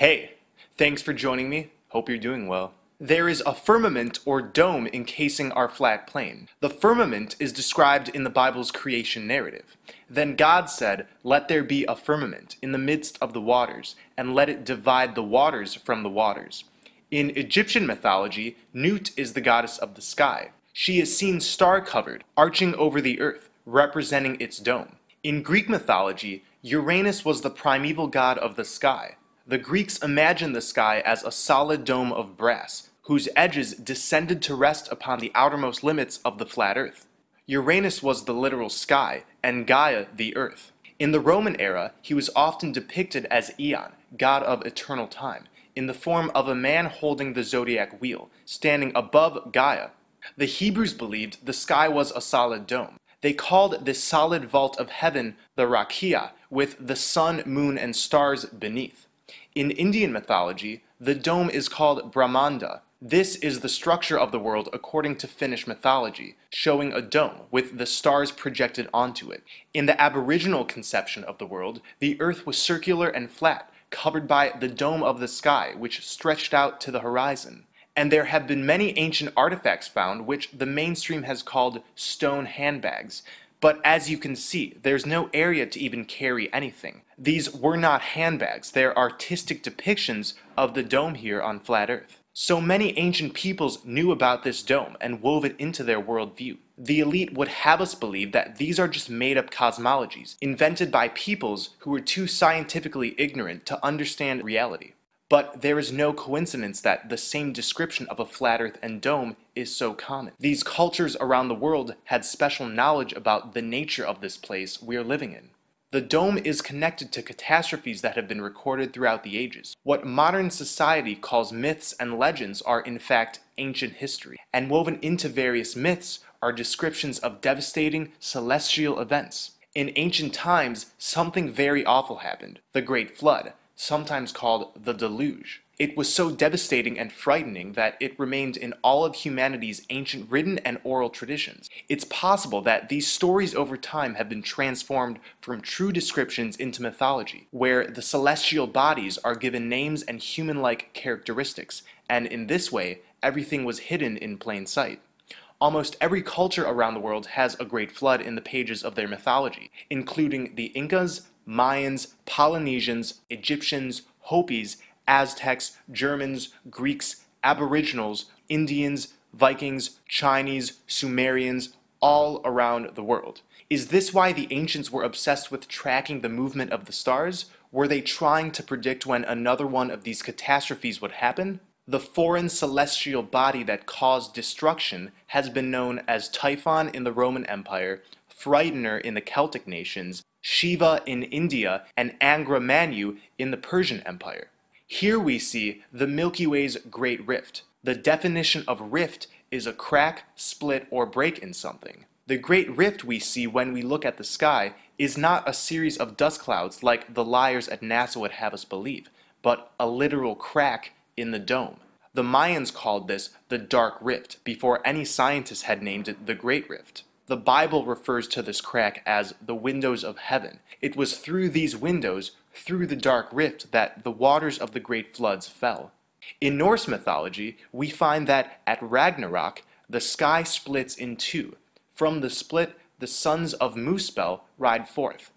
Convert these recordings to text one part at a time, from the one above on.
Hey, thanks for joining me. Hope you're doing well. There is a firmament or dome encasing our flat plane. The firmament is described in the Bible's creation narrative. Then God said, "Let there be a firmament in the midst of the waters, and let it divide the waters from the waters." In Egyptian mythology, Nut is the goddess of the sky. She is seen star-covered, arching over the earth, representing its dome. In Greek mythology, Uranus was the primeval god of the sky. The Greeks imagined the sky as a solid dome of brass, whose edges descended to rest upon the outermost limits of the flat earth. Uranus was the literal sky, and Gaia the earth. In the Roman era, he was often depicted as Aeon, god of eternal time, in the form of a man holding the zodiac wheel, standing above Gaia. The Hebrews believed the sky was a solid dome. They called this solid vault of heaven the Rakia, with the sun, moon, and stars beneath. In Indian mythology, the dome is called Brahmanda. This is the structure of the world according to Finnish mythology, showing a dome with the stars projected onto it. In the Aboriginal conception of the world, the earth was circular and flat, covered by the dome of the sky, which stretched out to the horizon. And there have been many ancient artifacts found which the mainstream has called stone handbags. But as you can see, there's no area to even carry anything. These were not handbags, they're artistic depictions of the dome here on flat Earth. So many ancient peoples knew about this dome and wove it into their worldview. The elite would have us believe that these are just made-up cosmologies, invented by peoples who were too scientifically ignorant to understand reality. But there is no coincidence that the same description of a flat earth and dome is so common. These cultures around the world had special knowledge about the nature of this place we are living in. The dome is connected to catastrophes that have been recorded throughout the ages. What modern society calls myths and legends are in fact ancient history, and woven into various myths are descriptions of devastating celestial events. In ancient times, something very awful happened, the Great Flood, sometimes called the Deluge. It was so devastating and frightening that it remained in all of humanity's ancient written and oral traditions. It's possible that these stories over time have been transformed from true descriptions into mythology, where the celestial bodies are given names and human-like characteristics, and in this way, everything was hidden in plain sight. Almost every culture around the world has a great flood in the pages of their mythology, including the Incas, Mayans, Polynesians, Egyptians, Hopis, Aztecs, Germans, Greeks, Aboriginals, Indians, Vikings, Chinese, Sumerians, all around the world. Is this why the ancients were obsessed with tracking the movement of the stars? Were they trying to predict when another one of these catastrophes would happen? The foreign celestial body that caused destruction has been known as Typhon in the Roman Empire, Frightener in the Celtic nations, Shiva in India, and Angra Mainyu in the Persian Empire. Here we see the Milky Way's Great Rift. The definition of rift is a crack, split, or break in something. The Great Rift we see when we look at the sky is not a series of dust clouds like the liars at NASA would have us believe, but a literal crack in the dome. The Mayans called this the Dark Rift before any scientists had named it the Great Rift. The Bible refers to this crack as the windows of heaven. It was through these windows, through the dark rift, that the waters of the great floods fell. In Norse mythology, we find that at Ragnarok, the sky splits in two. From the split, the sons of Muspel ride forth.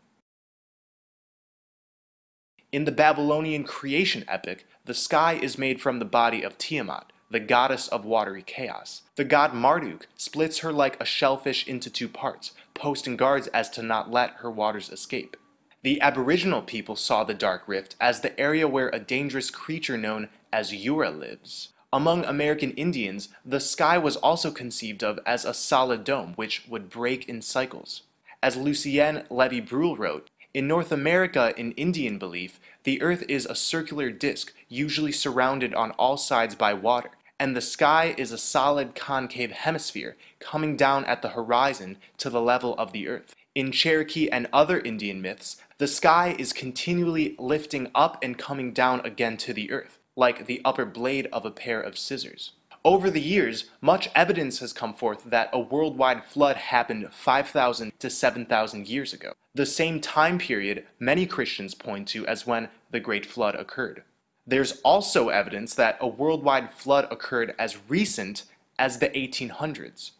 In the Babylonian creation epic, the sky is made from the body of Tiamat, the goddess of watery chaos. The god Marduk splits her like a shellfish into two parts, posting guards as to not let her waters escape. The Aboriginal people saw the Dark Rift as the area where a dangerous creature known as Yura lives. Among American Indians, the sky was also conceived of as a solid dome which would break in cycles. As Lucien Levy-Bruhl wrote, in North America, in Indian belief, the earth is a circular disk, usually surrounded on all sides by water, and the sky is a solid concave hemisphere coming down at the horizon to the level of the earth. In Cherokee and other Indian myths, the sky is continually lifting up and coming down again to the earth, like the upper blade of a pair of scissors. Over the years, much evidence has come forth that a worldwide flood happened 5,000 to 7,000 years ago, the same time period many Christians point to as when the Great Flood occurred. There's also evidence that a worldwide flood occurred as recent as the 1800s.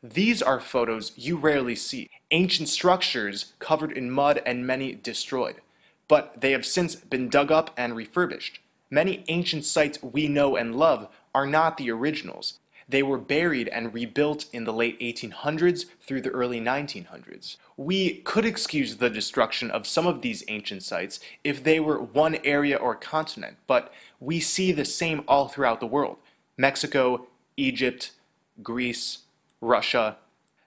These are photos you rarely see, ancient structures covered in mud and many destroyed, but they have since been dug up and refurbished. Many ancient sites we know and love are not the originals. They were buried and rebuilt in the late 1800s through the early 1900s. We could excuse the destruction of some of these ancient sites if they were one area or continent, but we see the same all throughout the world. Mexico, Egypt, Greece, Russia.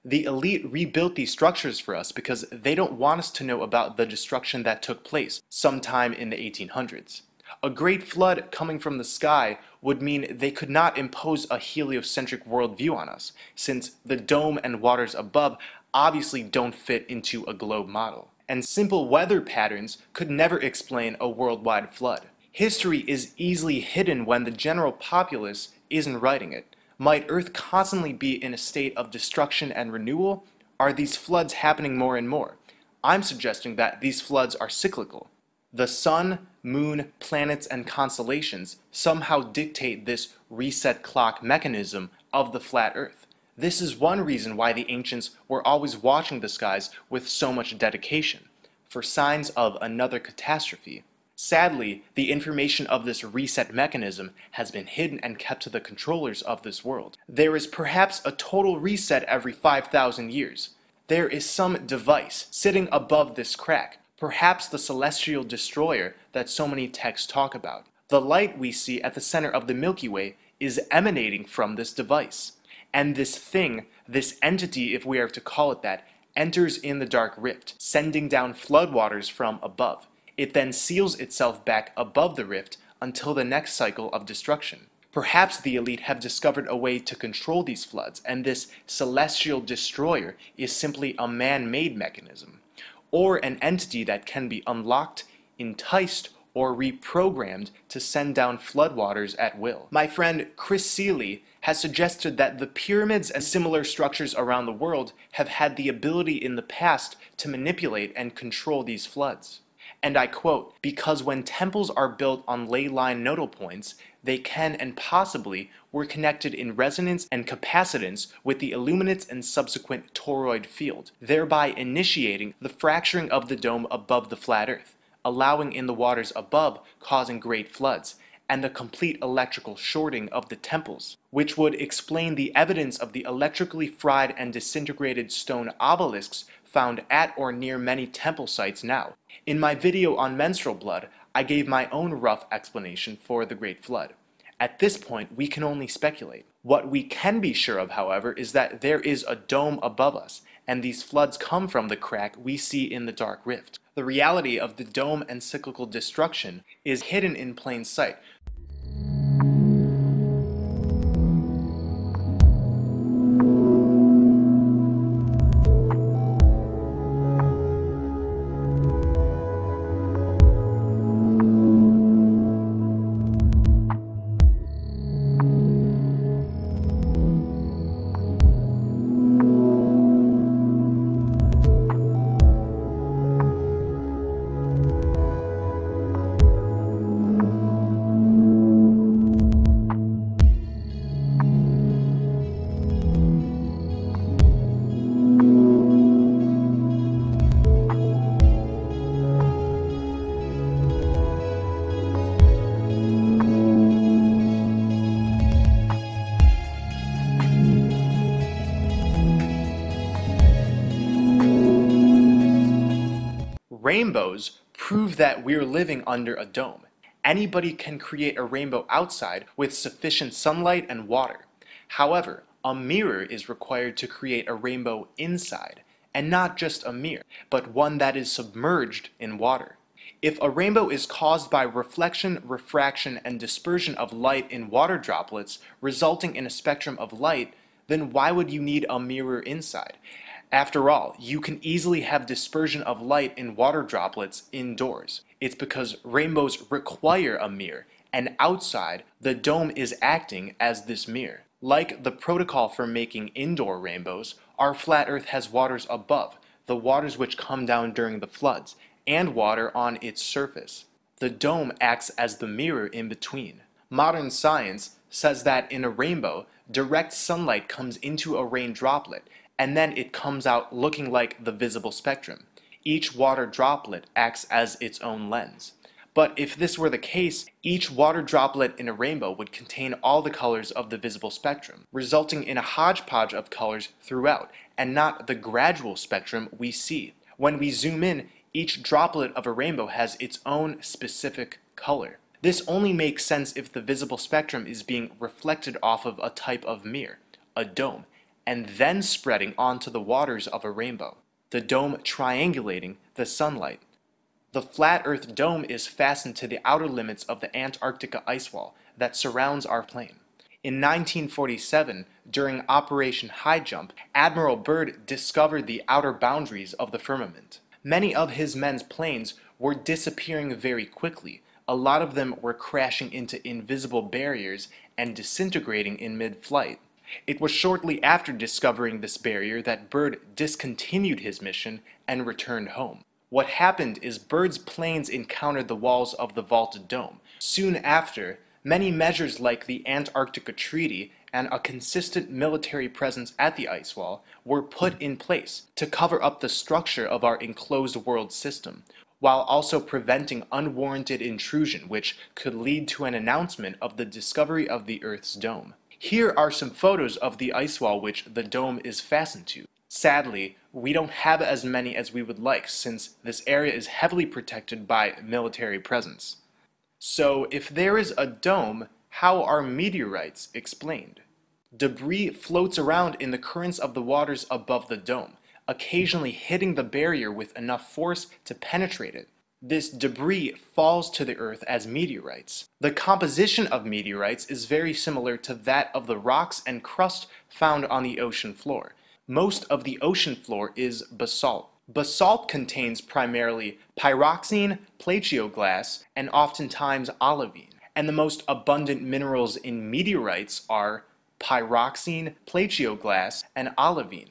The elite rebuilt these structures for us because they don't want us to know about the destruction that took place sometime in the 1800s. A great flood coming from the sky would mean they could not impose a heliocentric worldview on us, since the dome and waters above obviously don't fit into a globe model. And simple weather patterns could never explain a worldwide flood. History is easily hidden when the general populace isn't writing it. Might Earth constantly be in a state of destruction and renewal? Are these floods happening more and more? I'm suggesting that these floods are cyclical. The sun, moon, planets, and constellations somehow dictate this reset clock mechanism of the flat Earth. This is one reason why the ancients were always watching the skies with so much dedication, for signs of another catastrophe. Sadly, the information of this reset mechanism has been hidden and kept to the controllers of this world. There is perhaps a total reset every 5,000 years. There is some device sitting above this crack, perhaps the celestial destroyer that so many texts talk about. The light we see at the center of the Milky Way is emanating from this device. And this thing, this entity if we are to call it that, enters in the dark rift, sending down floodwaters from above. It then seals itself back above the rift until the next cycle of destruction. Perhaps the elite have discovered a way to control these floods, and this celestial destroyer is simply a man-made mechanism, or an entity that can be unlocked, enticed, or reprogrammed to send down floodwaters at will. My friend Chris Seeley has suggested that the pyramids and similar structures around the world have had the ability in the past to manipulate and control these floods. And I quote, "Because when temples are built on ley line nodal points, they can and possibly were connected in resonance and capacitance with the illuminates and subsequent toroid field, thereby initiating the fracturing of the dome above the flat Earth, allowing in the waters above, causing great floods, and the complete electrical shorting of the temples, which would explain the evidence of the electrically fried and disintegrated stone obelisks found at or near many temple sites now. In my video on menstrual blood, I gave my own rough explanation for the Great Flood. At this point, we can only speculate. What we can be sure of, however, is that there is a dome above us, and these floods come from the crack we see in the dark rift. The reality of the dome and cyclical destruction is hidden in plain sight. Rainbows prove that we're living under a dome. Anybody can create a rainbow outside with sufficient sunlight and water. However, a mirror is required to create a rainbow inside, and not just a mirror, but one that is submerged in water. If a rainbow is caused by reflection, refraction, and dispersion of light in water droplets, resulting in a spectrum of light, then why would you need a mirror inside? After all, you can easily have dispersion of light in water droplets indoors. It's because rainbows require a mirror, and outside, the dome is acting as this mirror. Like the protocol for making indoor rainbows, our flat Earth has waters above, the waters which come down during the floods, and water on its surface. The dome acts as the mirror in between. Modern science says that in a rainbow, direct sunlight comes into a rain droplet, and then it comes out looking like the visible spectrum. Each water droplet acts as its own lens. But if this were the case, each water droplet in a rainbow would contain all the colors of the visible spectrum, resulting in a hodgepodge of colors throughout, and not the gradual spectrum we see. When we zoom in, each droplet of a rainbow has its own specific color. This only makes sense if the visible spectrum is being reflected off of a type of mirror, a dome, and then spreading onto the waters of a rainbow, the dome triangulating the sunlight. The flat Earth dome is fastened to the outer limits of the Antarctica ice wall that surrounds our plane. In 1947, during Operation High Jump, Admiral Byrd discovered the outer boundaries of the firmament. Many of his men's planes were disappearing very quickly. A lot of them were crashing into invisible barriers and disintegrating in mid-flight. It was shortly after discovering this barrier that Byrd discontinued his mission and returned home. What happened is Byrd's planes encountered the walls of the vaulted dome. Soon after, many measures like the Antarctica Treaty and a consistent military presence at the ice wall were put in place to cover up the structure of our enclosed world system, while also preventing unwarranted intrusion which could lead to an announcement of the discovery of the Earth's dome. Here are some photos of the ice wall which the dome is fastened to. Sadly, we don't have as many as we would like since this area is heavily protected by military presence. So if there is a dome, how are meteorites explained? Debris floats around in the currents of the waters above the dome, occasionally hitting the barrier with enough force to penetrate it. This debris falls to the Earth as meteorites. The composition of meteorites is very similar to that of the rocks and crust found on the ocean floor. Most of the ocean floor is basalt. Basalt contains primarily pyroxene, plagioclase, and oftentimes olivine. And the most abundant minerals in meteorites are pyroxene, plagioclase, and olivine.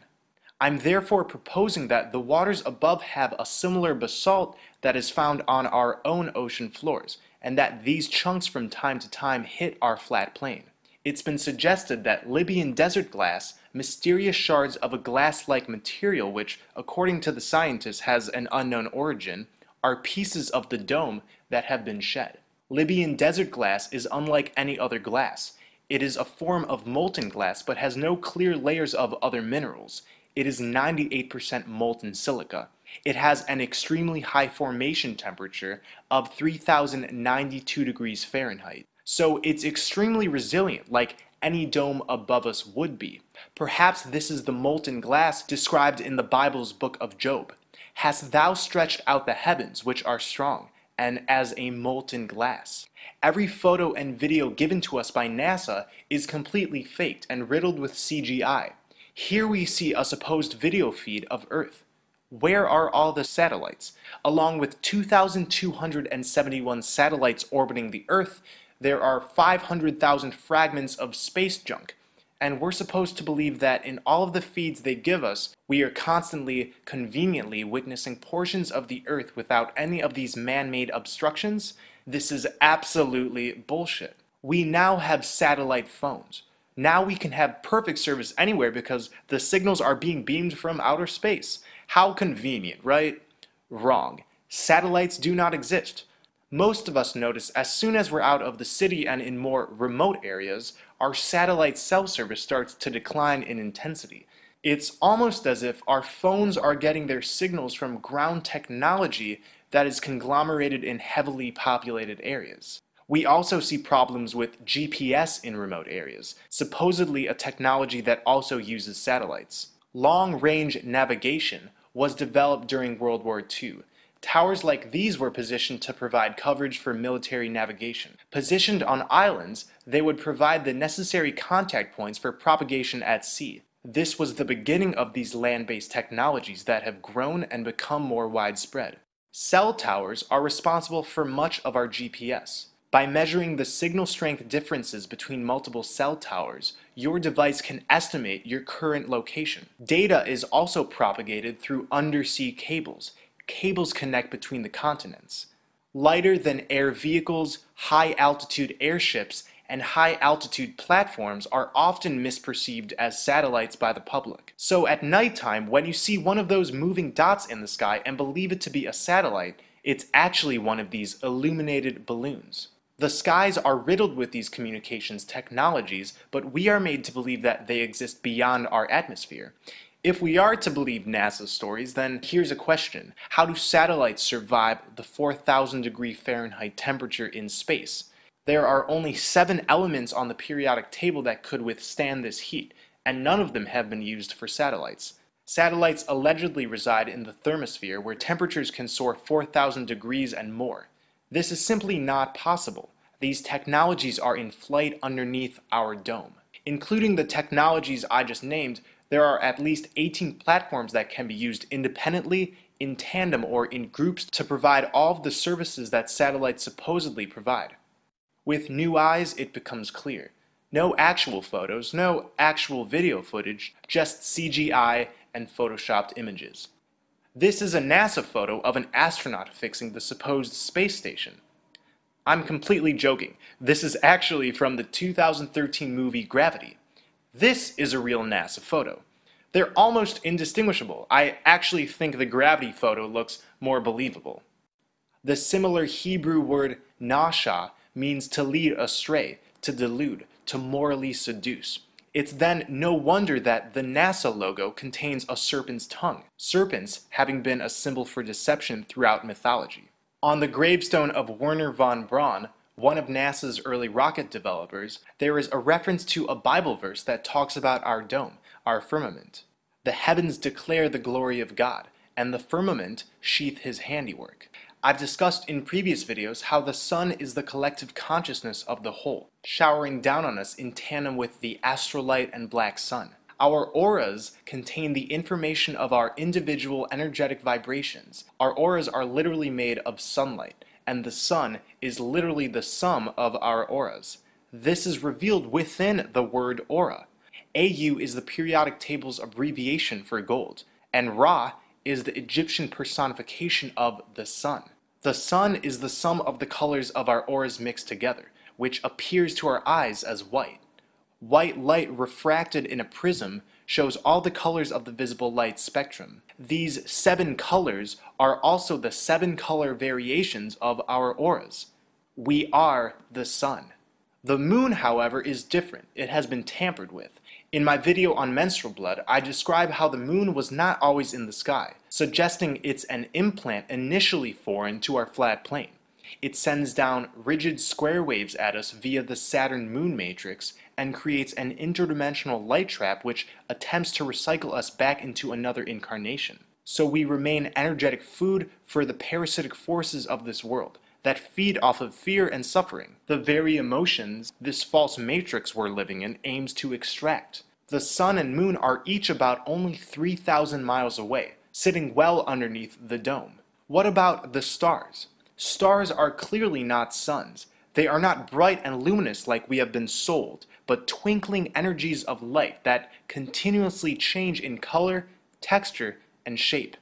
I'm therefore proposing that the waters above have a similar basalt that is found on our own ocean floors, and that these chunks from time to time hit our flat plane. It's been suggested that Libyan desert glass, mysterious shards of a glass-like material which, according to the scientists, has an unknown origin, are pieces of the dome that have been shed. Libyan desert glass is unlike any other glass. It is a form of molten glass but has no clear layers of other minerals. It is 98% molten silica. It has an extremely high formation temperature of 3092 degrees Fahrenheit. So it's extremely resilient, like any dome above us would be. Perhaps this is the molten glass described in the Bible's book of Job. Hast thou stretched out the heavens, which are strong, and as a molten glass? Every photo and video given to us by NASA is completely faked and riddled with CGI. Here we see a supposed video feed of Earth. Where are all the satellites? Along with 2,271 satellites orbiting the Earth, there are 500,000 fragments of space junk, and we're supposed to believe that in all of the feeds they give us, we are constantly, conveniently witnessing portions of the Earth without any of these man-made obstructions? This is absolutely bullshit. We now have satellite phones. Now we can have perfect service anywhere because the signals are being beamed from outer space. How convenient, right? Wrong. Satellites do not exist. Most of us notice as soon as we're out of the city and in more remote areas, our satellite cell service starts to decline in intensity. It's almost as if our phones are getting their signals from ground technology that is conglomerated in heavily populated areas. We also see problems with GPS in remote areas, supposedly a technology that also uses satellites. Long-range navigation was developed during World War II. Towers like these were positioned to provide coverage for military navigation. Positioned on islands, they would provide the necessary contact points for propagation at sea. This was the beginning of these land-based technologies that have grown and become more widespread. Cell towers are responsible for much of our GPS. By measuring the signal strength differences between multiple cell towers, your device can estimate your current location. Data is also propagated through undersea cables. Cables connect between the continents. Lighter than air vehicles, high-altitude airships, and high-altitude platforms are often misperceived as satellites by the public. So at nighttime, when you see one of those moving dots in the sky and believe it to be a satellite, it's actually one of these illuminated balloons. The skies are riddled with these communications technologies, but we are made to believe that they exist beyond our atmosphere. If we are to believe NASA's stories, then here's a question. How do satellites survive the 4,000°F temperature in space? There are only 7 elements on the periodic table that could withstand this heat, and none of them have been used for satellites. Satellites allegedly reside in the thermosphere, where temperatures can soar 4,000 degrees and more. This is simply not possible. These technologies are in flight underneath our dome. Including the technologies I just named, there are at least 18 platforms that can be used independently, in tandem, or in groups to provide all of the services that satellites supposedly provide. With new eyes, it becomes clear. No actual photos, no actual video footage, just CGI and photoshopped images. This is a NASA photo of an astronaut fixing the supposed space station. I'm completely joking. This is actually from the 2013 movie Gravity. This is a real NASA photo. They're almost indistinguishable. I actually think the Gravity photo looks more believable. The similar Hebrew word nasha means to lead astray, to delude, to morally seduce. It's then no wonder that the NASA logo contains a serpent's tongue, serpents having been a symbol for deception throughout mythology. On the gravestone of Wernher von Braun, one of NASA's early rocket developers, there is a reference to a Bible verse that talks about our dome, our firmament. The heavens declare the glory of God, and the firmament sheath his handiwork. I've discussed in previous videos how the sun is the collective consciousness of the whole, showering down on us in tandem with the astrolight and black sun. Our auras contain the information of our individual energetic vibrations. Our auras are literally made of sunlight, and the sun is literally the sum of our auras. This is revealed within the word aura. AU is the periodic table's abbreviation for gold, and Ra is the Egyptian personification of the sun. The sun is the sum of the colors of our auras mixed together, which appears to our eyes as white. White light refracted in a prism shows all the colors of the visible light spectrum. These 7 colors are also the 7 color variations of our auras. We are the sun. The moon, however, is different. It has been tampered with. In my video on menstrual blood, I describe how the moon was not always in the sky, suggesting it's an implant initially foreign to our flat plane. It sends down rigid square waves at us via the Saturn-Moon matrix and creates an interdimensional light trap which attempts to recycle us back into another incarnation. So we remain energetic food for the parasitic forces of this world that feed off of fear and suffering, the very emotions this false matrix we're living in aims to extract. The sun and moon are each about only 3,000 miles away, sitting well underneath the dome. What about the stars? Stars are clearly not suns. They are not bright and luminous like we have been sold, but twinkling energies of light that continuously change in color, texture, and shape.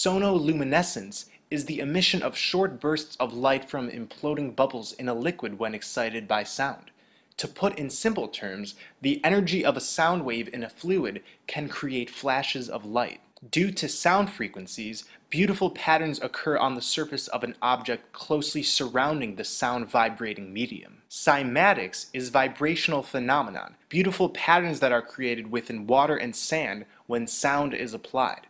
Sonoluminescence is the emission of short bursts of light from imploding bubbles in a liquid when excited by sound. To put in simple terms, the energy of a sound wave in a fluid can create flashes of light. Due to sound frequencies, beautiful patterns occur on the surface of an object closely surrounding the sound vibrating medium. Cymatics is vibrational phenomenon, beautiful patterns that are created within water and sand when sound is applied.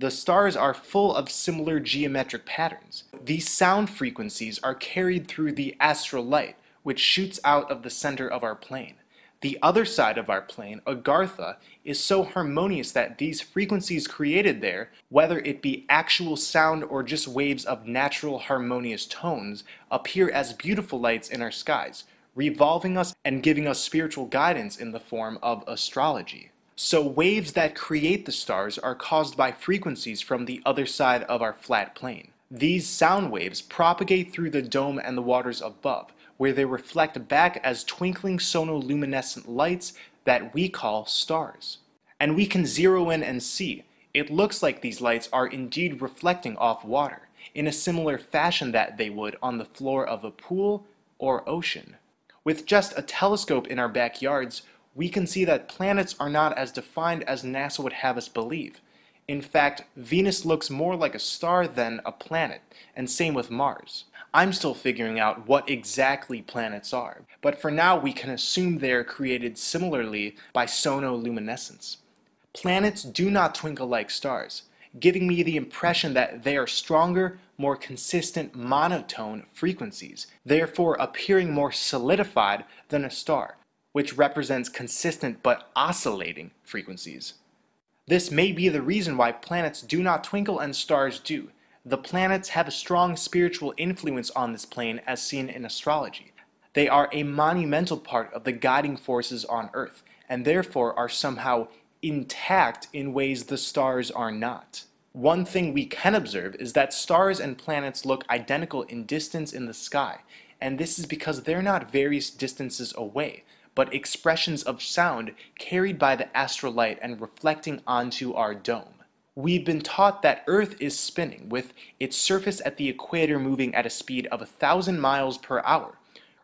The stars are full of similar geometric patterns. These sound frequencies are carried through the astral light, which shoots out of the center of our plane. The other side of our plane, Agartha, is so harmonious that these frequencies created there, whether it be actual sound or just waves of natural harmonious tones, appear as beautiful lights in our skies, revolving us and giving us spiritual guidance in the form of astrology. So waves that create the stars are caused by frequencies from the other side of our flat plane. These sound waves propagate through the dome and the waters above, where they reflect back as twinkling sonoluminescent lights that we call stars. And we can zero in and see, it looks like these lights are indeed reflecting off water, in a similar fashion that they would on the floor of a pool or ocean. With just a telescope in our backyards, we can see that planets are not as defined as NASA would have us believe. In fact, Venus looks more like a star than a planet, and same with Mars. I'm still figuring out what exactly planets are, but for now we can assume they are created similarly by sonoluminescence. Planets do not twinkle like stars, giving me the impression that they are stronger, more consistent monotone frequencies, therefore appearing more solidified than a star, which represents consistent but oscillating frequencies. This may be the reason why planets do not twinkle and stars do. The planets have a strong spiritual influence on this plane as seen in astrology. They are a monumental part of the guiding forces on Earth, and therefore are somehow intact in ways the stars are not. One thing we can observe is that stars and planets look identical in distance in the sky, and this is because they're not various distances away, but expressions of sound carried by the astral light and reflecting onto our dome. We've been taught that Earth is spinning, with its surface at the equator moving at a speed of 1,000 miles per hour.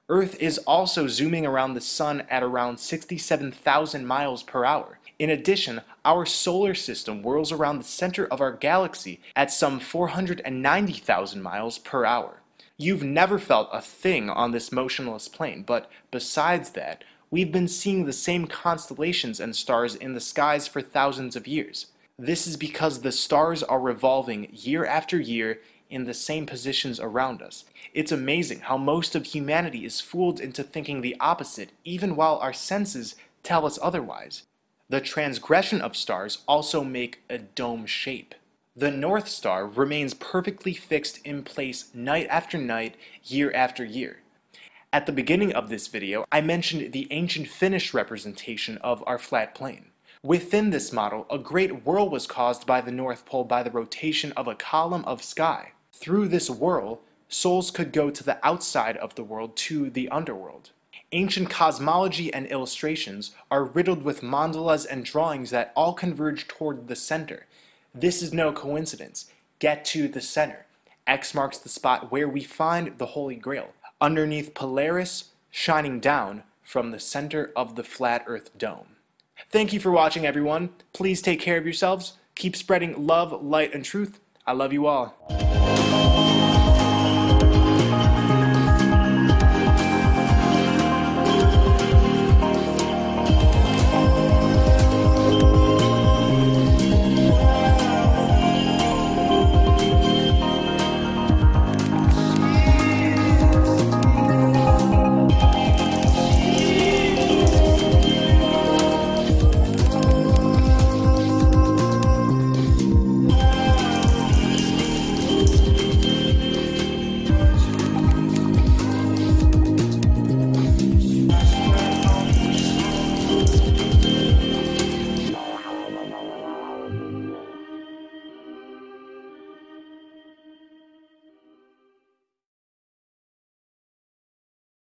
Earth is also zooming around the Sun at around 67,000 miles per hour. In addition, our solar system whirls around the center of our galaxy at some 490,000 miles per hour. You've never felt a thing on this motionless plane, but besides that, we've been seeing the same constellations and stars in the skies for thousands of years. This is because the stars are revolving year after year in the same positions around us. It's amazing how most of humanity is fooled into thinking the opposite, even while our senses tell us otherwise. The transgression of stars also make a dome shape. The North Star remains perfectly fixed in place night after night, year after year. At the beginning of this video, I mentioned the ancient Finnish representation of our flat plane. Within this model, a great whirl was caused by the North Pole by the rotation of a column of sky. Through this whirl, souls could go to the outside of the world to the underworld. Ancient cosmology and illustrations are riddled with mandalas and drawings that all converge toward the center. This is no coincidence. Get to the center. X marks the spot where we find the Holy Grail, underneath Polaris, shining down from the center of the flat Earth dome. Thank you for watching, everyone. Please take care of yourselves. Keep spreading love, light, and truth. I love you all.